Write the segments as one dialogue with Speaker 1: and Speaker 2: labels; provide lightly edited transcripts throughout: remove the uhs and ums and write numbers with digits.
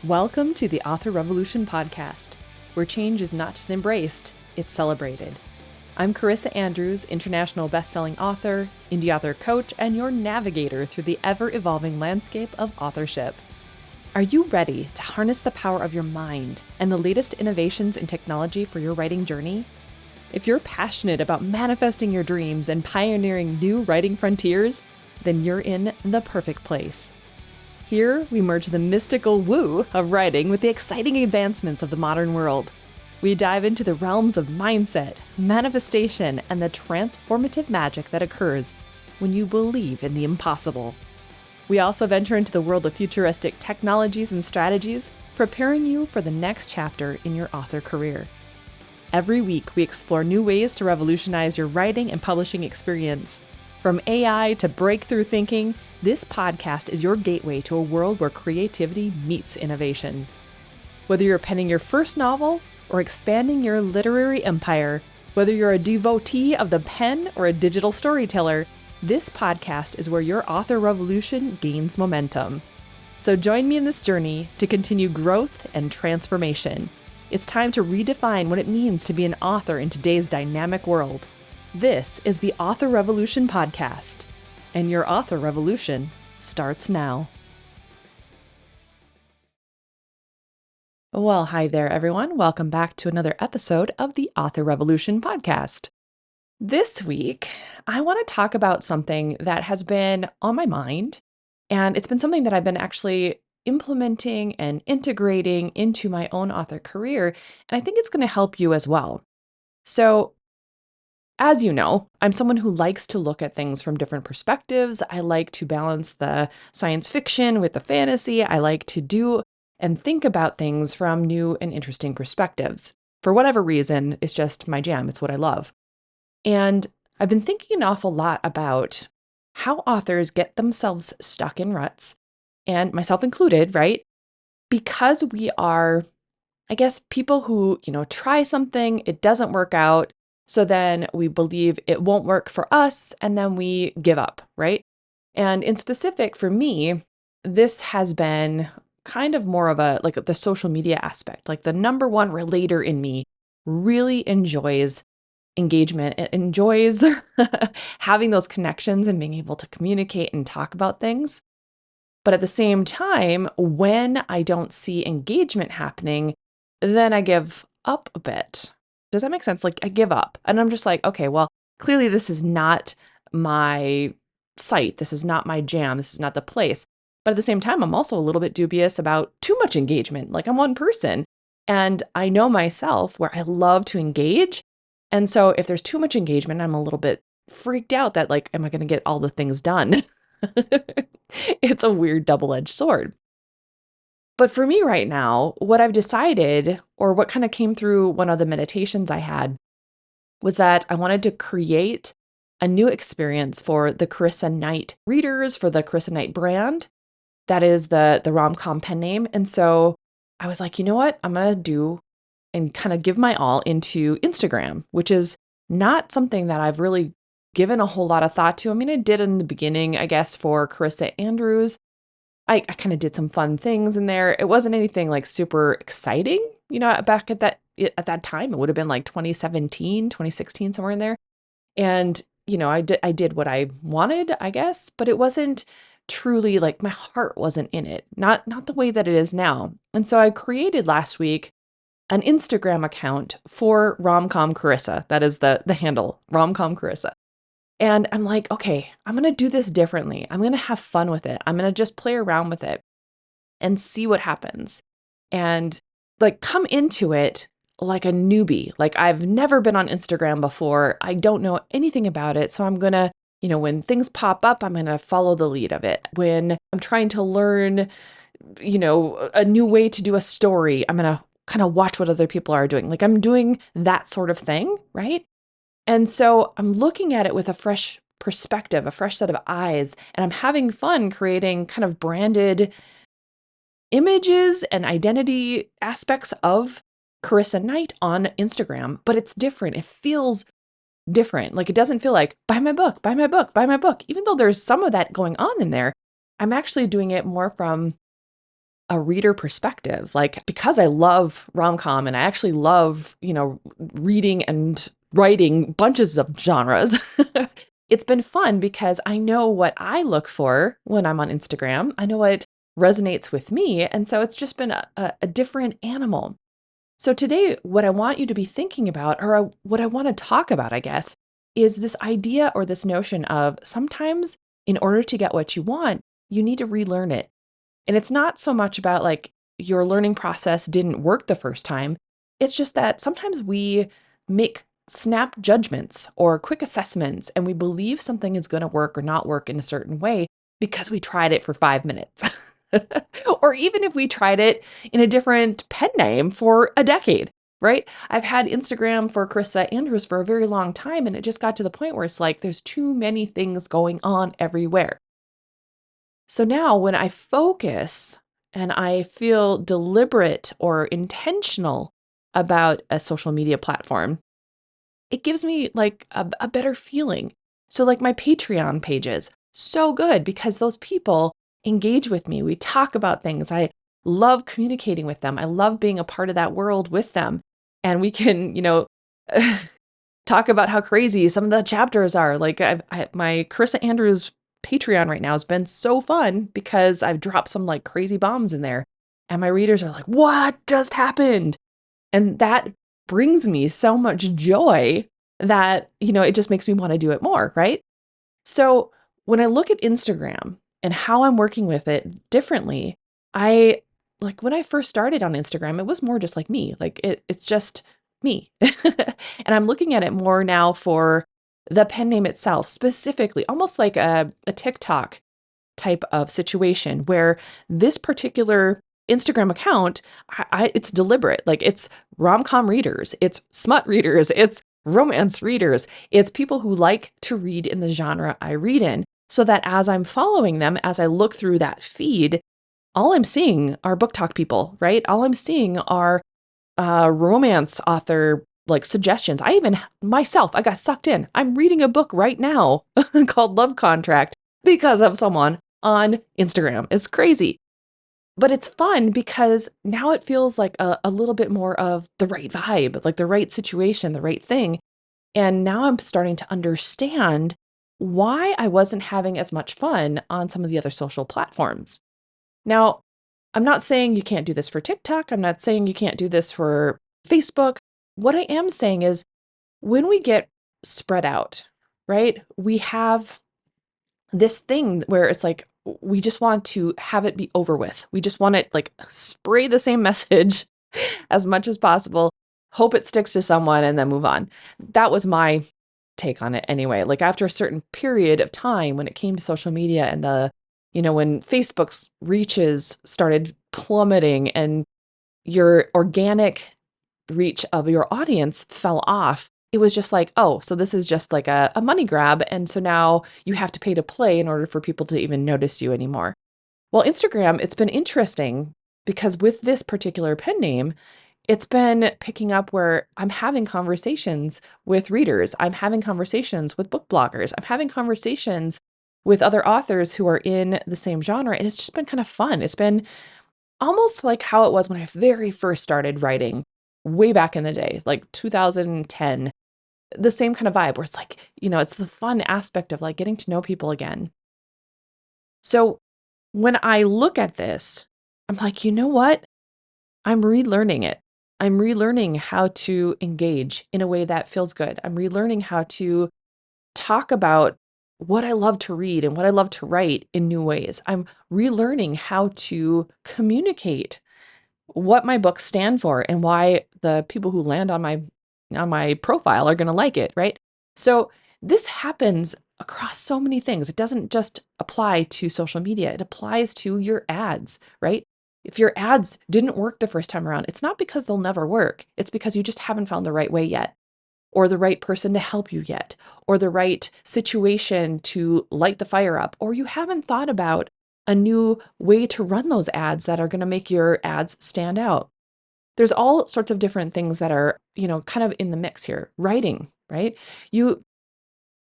Speaker 1: Welcome to the Author Revolution podcast, where change is not just embraced, it's celebrated. I'm Carissa Andrews, international best-selling author, indie author coach, and your navigator through the ever-evolving landscape of authorship. Are you ready to harness the power of your mind and the latest innovations in technology for your writing journey? If you're passionate about manifesting your dreams and pioneering new writing frontiers, then you're in the perfect place. Here, we merge the mystical woo of writing with the exciting advancements of the modern world. We dive into the realms of mindset, manifestation, and the transformative magic that occurs when you believe in the impossible. We also venture into the world of futuristic technologies and strategies, preparing you for the next chapter in your author career. Every week, we explore new ways to revolutionize your writing and publishing experience. From AI to breakthrough thinking, this podcast is your gateway to a world where creativity meets innovation. Whether you're penning your first novel or expanding your literary empire, whether you're a devotee of the pen or a digital storyteller, this podcast is where your author revolution gains momentum. So join me in this journey to continue growth and transformation. It's time to redefine what it means to be an author in today's dynamic world. This is the Author Revolution podcast, and your author revolution starts now. Well, hi there, everyone. Welcome back to another episode of the Author Revolution podcast. This week, I want to talk about something that has been on my mind, and it's been something that I've been actually implementing and integrating into my own author career, and I think it's going to help you as well. So, as you know, I'm someone who likes to look at things from different perspectives. I like to balance the science fiction with the fantasy. I like to do and think about things from new and interesting perspectives. For whatever reason, it's just my jam. It's what I love. And I've been thinking an awful lot about how authors get themselves stuck in ruts, and myself included, right? Because we are, I guess, people who, try something, it doesn't work out. So then we believe it won't work for us, and then we give up, right? And in specific for me, this has been kind of more of a, like the social media aspect. Like the number one relator in me really enjoys engagement. It enjoys having those connections and being able to communicate and talk about things. But at the same time, when I don't see engagement happening, then I give up a bit. Does that make sense? Like I give up and I'm just like, okay, well, clearly this is not my site. This is not my jam. This is not the place. But at the same time, I'm also a little bit dubious about too much engagement. Like I'm one person and I know myself where I love to engage. And so if there's too much engagement, I'm a little bit freaked out that like, am I going to get all the things done? It's a weird double-edged sword. But for me right now, what I've decided, or what kind of came through one of the meditations I had, was that I wanted to create a new experience for the Carissa Knight readers, for the Carissa Knight brand. That is the rom-com pen name. And so I was like, you know what? I'm going to do and kind of give my all into Instagram, which is not something that I've really given a whole lot of thought to. I mean, I did in the beginning, I guess, for Carissa Andrews. I kind of did some fun things in there. It wasn't anything like super exciting, back at that time. It would have been like 2017, 2016, somewhere in there. And, I did what I wanted, I guess, but it wasn't truly like my heart wasn't in it, not the way that it is now. And so I created last week an Instagram account for Romcom Carissa. That is the handle, Romcom Carissa. And I'm like, okay, I'm going to do this differently. I'm going to have fun with it. I'm going to just play around with it and see what happens. And like come into it like a newbie. Like I've never been on Instagram before. I don't know anything about it. So I'm going to, when things pop up, I'm going to follow the lead of it. When I'm trying to learn, a new way to do a story, I'm going to kind of watch what other people are doing. Like I'm doing that sort of thing, right? And so I'm looking at it with a fresh perspective, a fresh set of eyes, and I'm having fun creating kind of branded images and identity aspects of Carissa Knight on Instagram, but it's different. It feels different. Like it doesn't feel like buy my book, buy my book, buy my book. Even though there's some of that going on in there, I'm actually doing it more from a reader perspective. Like, because I love rom-com and I actually love, reading and writing bunches of genres, it's been fun because I know what I look for when I'm on Instagram. I know what resonates with me. And so it's just been a different animal. So today, what I want you to be thinking about, or what I want to talk about, I guess, is this idea or this notion of sometimes in order to get what you want, you need to relearn it. And it's not so much about like your learning process didn't work the first time. It's just that sometimes we make snap judgments or quick assessments and we believe something is going to work or not work in a certain way because we tried it for 5 minutes. Or even if we tried it in a different pen name for a decade, right? I've had Instagram for Carissa Andrews for a very long time, and it just got to the point where it's like there's too many things going on everywhere. So now when I focus and I feel deliberate or intentional about a social media platform, it gives me like a better feeling. So like my Patreon pages, so good because those people engage with me. We talk about things. I love communicating with them. I love being a part of that world with them. And we can, talk about how crazy some of the chapters are. Like my Carissa Andrews Patreon right now has been so fun because I've dropped some like crazy bombs in there. And my readers are like, what just happened? And that brings me so much joy that, it just makes me want to do it more, right? So when I look at Instagram and how I'm working with it differently, I like when I first started on Instagram, it was more just like me, like it's just me. And I'm looking at it more now for the pen name itself, specifically, almost like a TikTok type of situation where this particular Instagram account, it's deliberate. Like it's rom-com readers, it's smut readers, it's romance readers, it's people who like to read in the genre I read in. So that as I'm following them, as I look through that feed, all I'm seeing are book talk people, right? All I'm seeing are romance author like suggestions. I even myself, I got sucked in. I'm reading a book right now called Love Contract because of someone on Instagram. It's crazy. But it's fun because now it feels like a little bit more of the right vibe, like the right situation, the right thing. And now I'm starting to understand why I wasn't having as much fun on some of the other social platforms. Now, I'm not saying you can't do this for TikTok. I'm not saying you can't do this for Facebook. What I am saying is when we get spread out, right? We have this thing where it's like we just want to have it be over with. We just want it like spray the same message as much as possible, hope it sticks to someone and then move on. That was my take on it anyway. Like after a certain period of time when it came to social media and when Facebook's reaches started plummeting and your organic reach of your audience fell off, it was just like, oh, so this is just like a money grab. And so now you have to pay to play in order for people to even notice you anymore. Well, Instagram, it's been interesting because with this particular pen name, it's been picking up where I'm having conversations with readers. I'm having conversations with book bloggers. I'm having conversations with other authors who are in the same genre. And it's just been kind of fun. It's been almost like how it was when I very first started writing way back in the day, like 2010, the same kind of vibe where it's like, it's the fun aspect of like getting to know people again. So when I look at this, I'm like, you know what? I'm relearning it. I'm relearning how to engage in a way that feels good. I'm relearning how to talk about what I love to read and what I love to write in new ways. I'm relearning how to communicate what my books stand for and why the people who land on my profile are going to like it, right? So this happens across so many things. It doesn't just apply to social media. It applies to your ads, right? If your ads didn't work the first time around, it's not because they'll never work. It's because you just haven't found the right way yet, or the right person to help you yet, or the right situation to light the fire up, or you haven't thought about a new way to run those ads that are going to make your ads stand out. There's all sorts of different things that are, kind of in the mix here. Writing, right?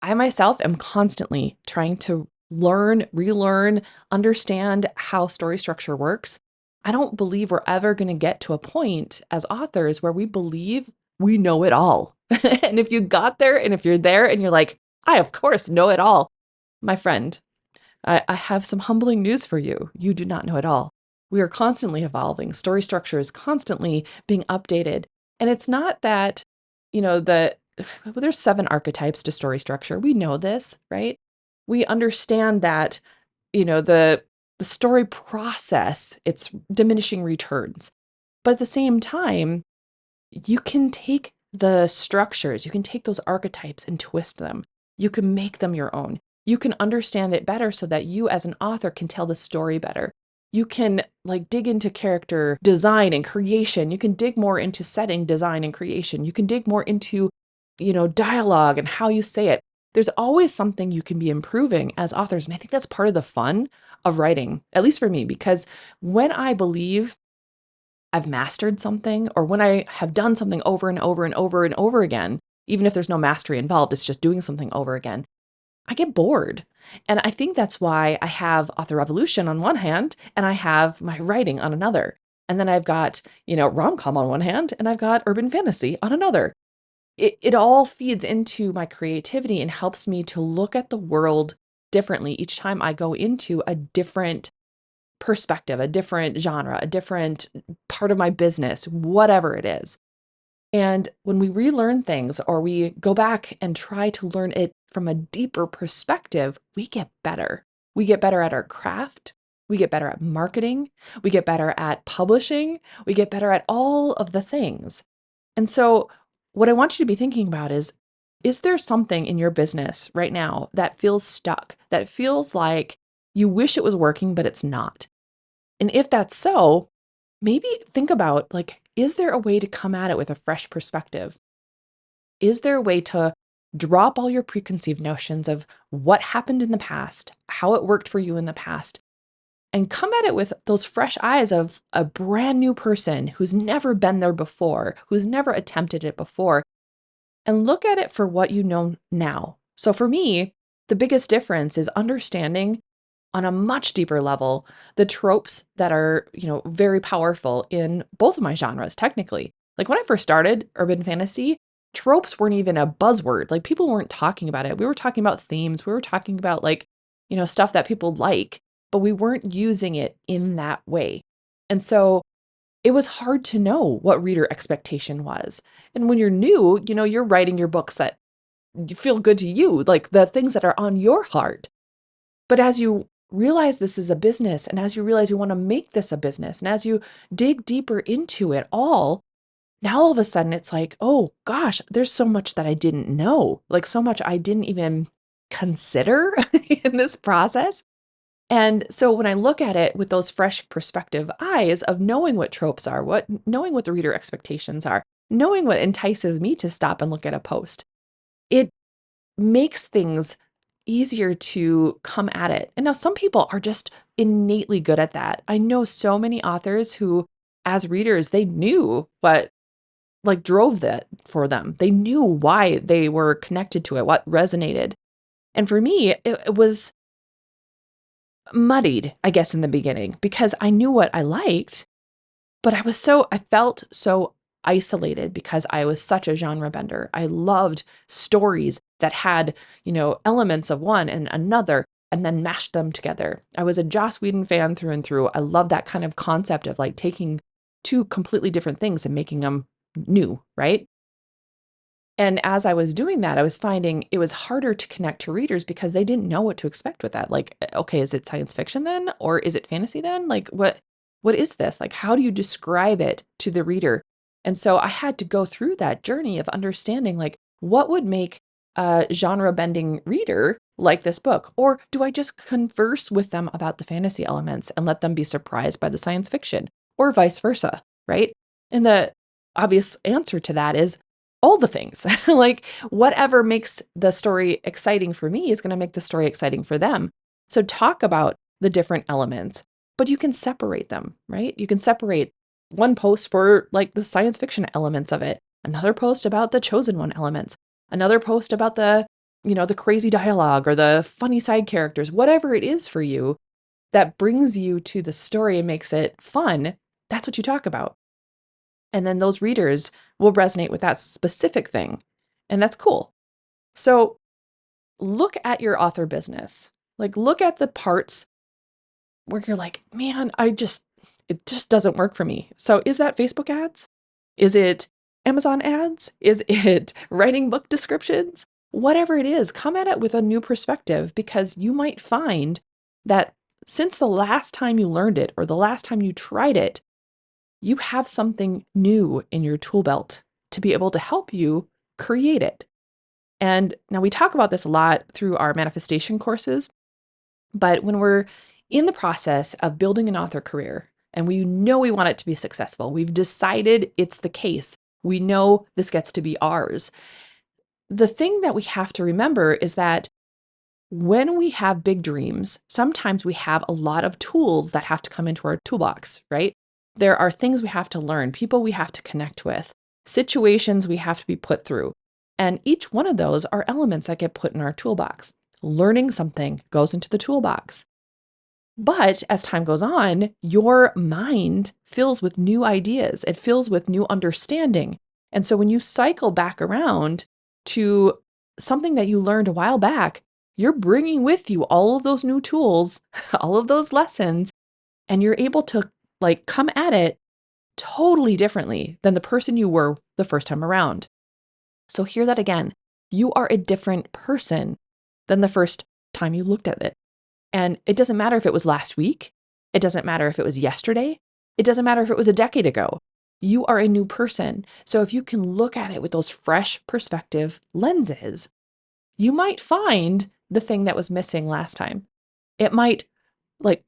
Speaker 1: I myself am constantly trying to learn, relearn, understand how story structure works. I don't believe we're ever going to get to a point as authors where we believe we know it all. And if you got there and if you're there and you're like, I of course know it all, my friend, I have some humbling news for you. You do not know it all. We are constantly evolving. Story structure is constantly being updated. And it's not that, there's 7 archetypes to story structure. We know this, right? We understand that, the story process, it's diminishing returns. But at the same time, you can take the structures, you can take those archetypes and twist them. You can make them your own. You can understand it better so that you as an author can tell the story better. You can dig into character design and creation. You can dig more into setting design and creation. You can dig more into, dialogue and how you say it. There's always something you can be improving as authors. And I think that's part of the fun of writing, at least for me, because when I believe I've mastered something, or when I have done something over and over and over and over again, even if there's no mastery involved, it's just doing something over again, I get bored. And I think that's why I have Author Revolution on one hand, and I have my writing on another. And then I've got, rom-com on one hand, and I've got urban fantasy on another. It all feeds into my creativity and helps me to look at the world differently each time I go into a different perspective, a different genre, a different part of my business, whatever it is. And when we relearn things or we go back and try to learn it from a deeper perspective, we get better. We get better at our craft. We get better at marketing. We get better at publishing. We get better at all of the things. And so what I want you to be thinking about is there something in your business right now that feels stuck, that feels like you wish it was working, but it's not? And if that's so, maybe think about is there a way to come at it with a fresh perspective? Is there a way to drop all your preconceived notions of what happened in the past, how it worked for you in the past, and come at it with those fresh eyes of a brand new person who's never been there before, who's never attempted it before, and look at it for what you know now? So for me, the biggest difference is understanding on a much deeper level the tropes that are, very powerful in both of my genres, technically. Like when I first started urban fantasy, tropes weren't even a buzzword. Like people weren't talking about it. We were talking about themes. We were talking about stuff that people like, but we weren't using it in that way. And so it was hard to know what reader expectation was. And when you're new, you're writing your books that feel good to you, like the things that are on your heart. But as you realize this is a business, and as you realize you want to make this a business, and as you dig deeper into it all, now all of a sudden it's like, oh gosh, there's so much that I didn't know, like so much I didn't even consider in this process. And so when I look at it with those fresh perspective eyes of knowing what tropes are, knowing what the reader expectations are, knowing what entices me to stop and look at a post, it makes things easier to come at it. And now some people are just innately good at that. I know so many authors who, as readers, they knew what drove that for them. They knew why they were connected to it, what resonated. And for me, it was muddied, I guess, in the beginning because I knew what I liked, but I felt so isolated because I was such a genre bender. I loved stories that had, elements of one and another and then mashed them together. I was a Joss Whedon fan through and through. I love that kind of concept of taking two completely different things and making them new, right? And as I was doing that, I was finding it was harder to connect to readers because they didn't know what to expect with that. Okay, is it science fiction then? Or is it fantasy then? What is this? How do you describe it to the reader? And so I had to go through that journey of understanding what would make a genre bending reader like this book? Or do I just converse with them about the fantasy elements and let them be surprised by the science fiction, or vice versa, right? And the obvious answer to that is all the things. Whatever makes the story exciting for me is going to make the story exciting for them. So talk about the different elements, but you can separate them, right? You can separate one post for the science fiction elements of it, another post about the chosen one elements, another post about the crazy dialogue or the funny side characters, whatever it is for you. that brings you to the story and makes it fun, that's what you talk about. And then those readers will resonate with that specific thing. And that's cool. So look at your author business. Like, look at the parts where you're like, man, it just doesn't work for me. So is that Facebook ads? Is it Amazon ads? Is it writing book descriptions? Whatever it is, come at it with a new perspective, because you might find that since the last time you learned it or the last time you tried it, you have something new in your tool belt to be able to help you create it. And now we talk about this a lot through our manifestation courses, but when we're in the process of building an author career and we know we want it to be successful, we've decided it's the case, we know this gets to be ours. The thing that we have to remember is that when we have big dreams, sometimes we have a lot of tools that have to come into our toolbox, right? There are things we have to learn, people we have to connect with, situations we have to be put through. And each one of those are elements that get put in our toolbox. Learning something goes into the toolbox. But as time goes on, your mind fills with new ideas. It fills with new understanding. And so when you cycle back around to something that you learned a while back, you're bringing with you all of those new tools, all of those lessons, and you're able to come at it totally differently than the person you were the first time around. So hear that again. You are a different person than the first time you looked at it. And it doesn't matter if it was last week. It doesn't matter if it was yesterday. It doesn't matter if it was a decade ago. You are a new person. So if you can look at it with those fresh perspective lenses, you might find the thing that was missing last time. It might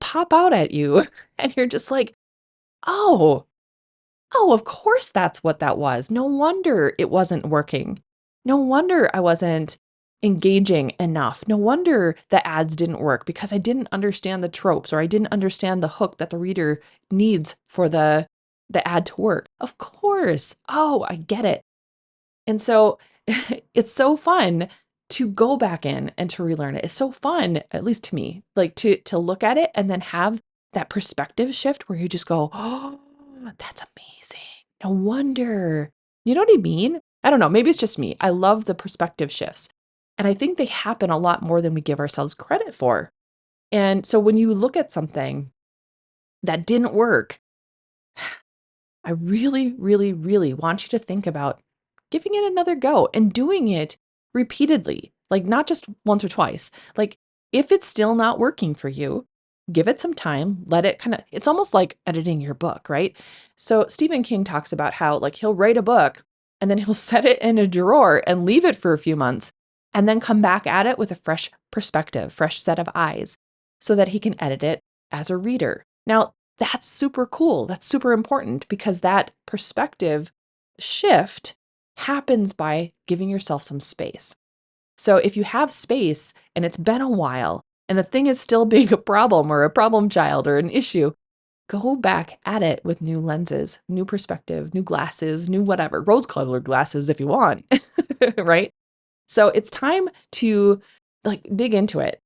Speaker 1: pop out at you and you're just like, oh, of course that's what that was. No wonder it wasn't working. No wonder I wasn't engaging enough. No wonder the ads didn't work, because I didn't understand the tropes, or I didn't understand the hook that the reader needs for the ad to work. Of course. Oh, I get it. And so it's so fun to go back in and to relearn it. It's so fun, at least to me, to look at it and then have that perspective shift where you just go, oh, that's amazing. No wonder. You know what I mean? I don't know. Maybe it's just me. I love the perspective shifts. And I think they happen a lot more than we give ourselves credit for. And so when you look at something that didn't work, I really, really, really want you to think about giving it another go and doing it repeatedly, not just once or twice. If it's still not working for you, give it some time, let it it's almost like editing your book, right? So Stephen King talks about how he'll write a book and then he'll set it in a drawer and leave it for a few months and then come back at it with a fresh perspective, fresh set of eyes, so that he can edit it as a reader. Now, that's super cool. That's super important, because that perspective shift happens by giving yourself some space. So if you have space and it's been a while and the thing is still being a problem or a problem child or an issue, go back at it with new lenses, new perspective, new glasses, new whatever, rose-colored glasses if you want, right? So it's time to dig into it.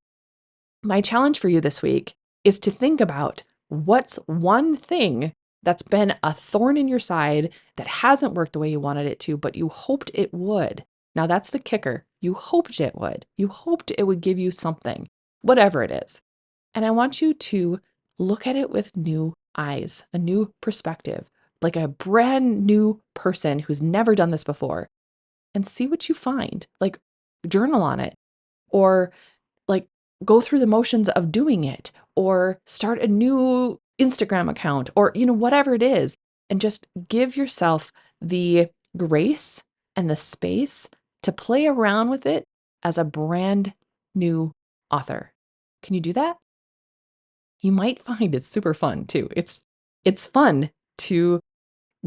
Speaker 1: My challenge for you this week is to think about what's one thing that's been a thorn in your side that hasn't worked the way you wanted it to, but you hoped it would. Now that's the kicker. You hoped it would. You hoped it would give you something, whatever it is. And I want you to look at it with new eyes, a new perspective, like a brand new person who's never done this before, and see what you find. Journal on it, or go through the motions of doing it, or start a new Instagram account, or whatever it is, and just give yourself the grace and the space to play around with it as a brand new author. Can you do that? You might find it's super fun too. It's fun to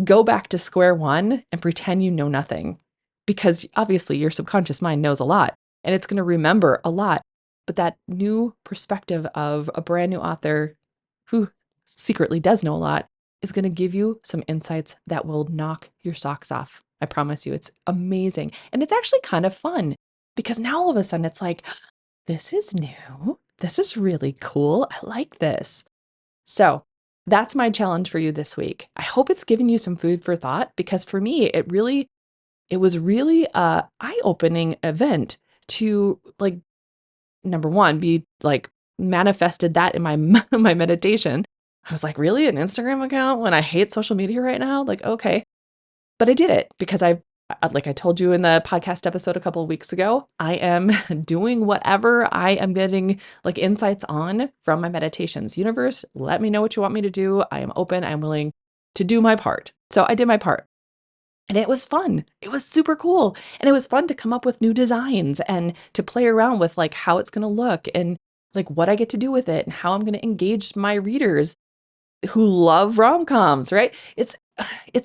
Speaker 1: go back to square one and pretend you know nothing, because obviously your subconscious mind knows a lot and it's going to remember a lot. But that new perspective of a brand new author who secretly does know a lot is going to give you some insights that will knock your socks off. I promise you, it's amazing. And it's actually kind of fun, because now all of a sudden it's like, this is new. this is really cool. I like this. So that's my challenge for you this week. I hope it's given you some food for thought because for me, it was really a eye-opening event to like, number one, be like manifested that in my my meditation. I was like, really? An Instagram account when I hate social media right now? Like, okay. But I did it because like I told you in the podcast episode a couple of weeks ago, I am doing whatever I am getting like insights on from my meditations. Universe, let me know what you want me to do. I am open. I'm willing to do my part. So I did my part. And it was fun. It was super cool. And it was fun to come up with new designs and to play around with like how it's going to look and like what I get to do with it and how I'm going to engage my readers who love rom-coms, right? It's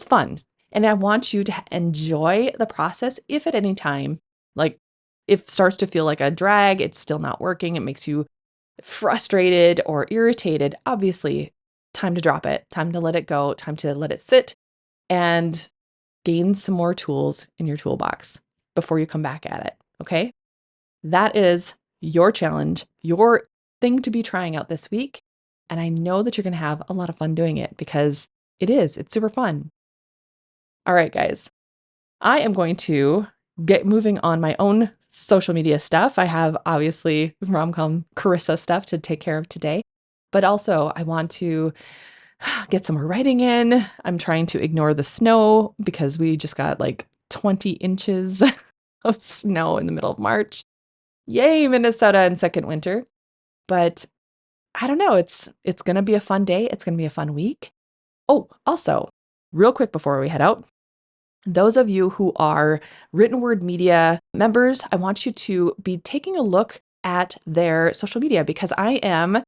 Speaker 1: fun. And I want you to enjoy the process if at any time, like if it starts to feel like a drag, it's still not working, it makes you frustrated or irritated, obviously, time to drop it, time to let it go, time to let it sit and gain some more tools in your toolbox before you come back at it. Okay. That is your challenge, your thing to be trying out this week. And I know that you're going to have a lot of fun doing it because it's super fun. All right, guys, I am going to get moving on my own social media stuff. I have obviously Romcom Carissa stuff to take care of today, but also I want to get some more writing in. I'm trying to ignore the snow because we just got like 20 inches of snow in the middle of March. Yay, Minnesota and second winter. But I don't know, it's going to be a fun day. It's going to be a fun week. Oh, also, real quick before we head out, those of you who are written word media members, I want you to be taking a look at their social media because I am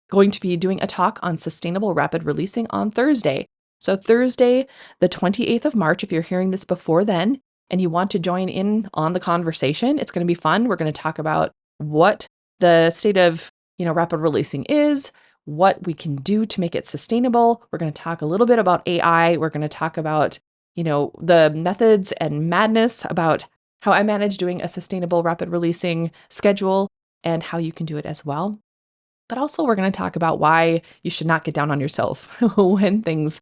Speaker 1: going to be doing a talk on sustainable rapid releasing on Thursday. So Thursday, the 28th of March, if you're hearing this before then and you want to join in on the conversation, it's going to be fun. We're going to talk about what the state of, rapid releasing is, what we can do to make it sustainable. We're going to talk a little bit about AI. We're going to talk about, the methods and madness about how I manage doing a sustainable rapid releasing schedule and how you can do it as well. But also we're going to talk about why you should not get down on yourself when things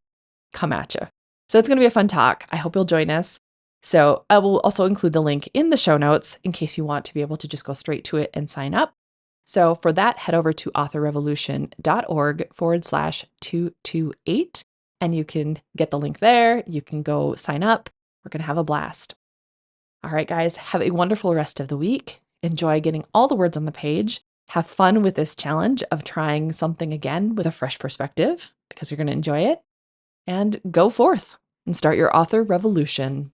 Speaker 1: come at you. So it's going to be a fun talk. I hope you'll join us. So I will also include the link in the show notes in case you want to be able to just go straight to it and sign up. So for that, head over to authorrevolution.org/228 and you can get the link there. You can go sign up. We're going to have a blast. All right, guys, have a wonderful rest of the week. Enjoy getting all the words on the page. Have fun with this challenge of trying something again with a fresh perspective because you're going to enjoy it. And go forth and start your author revolution.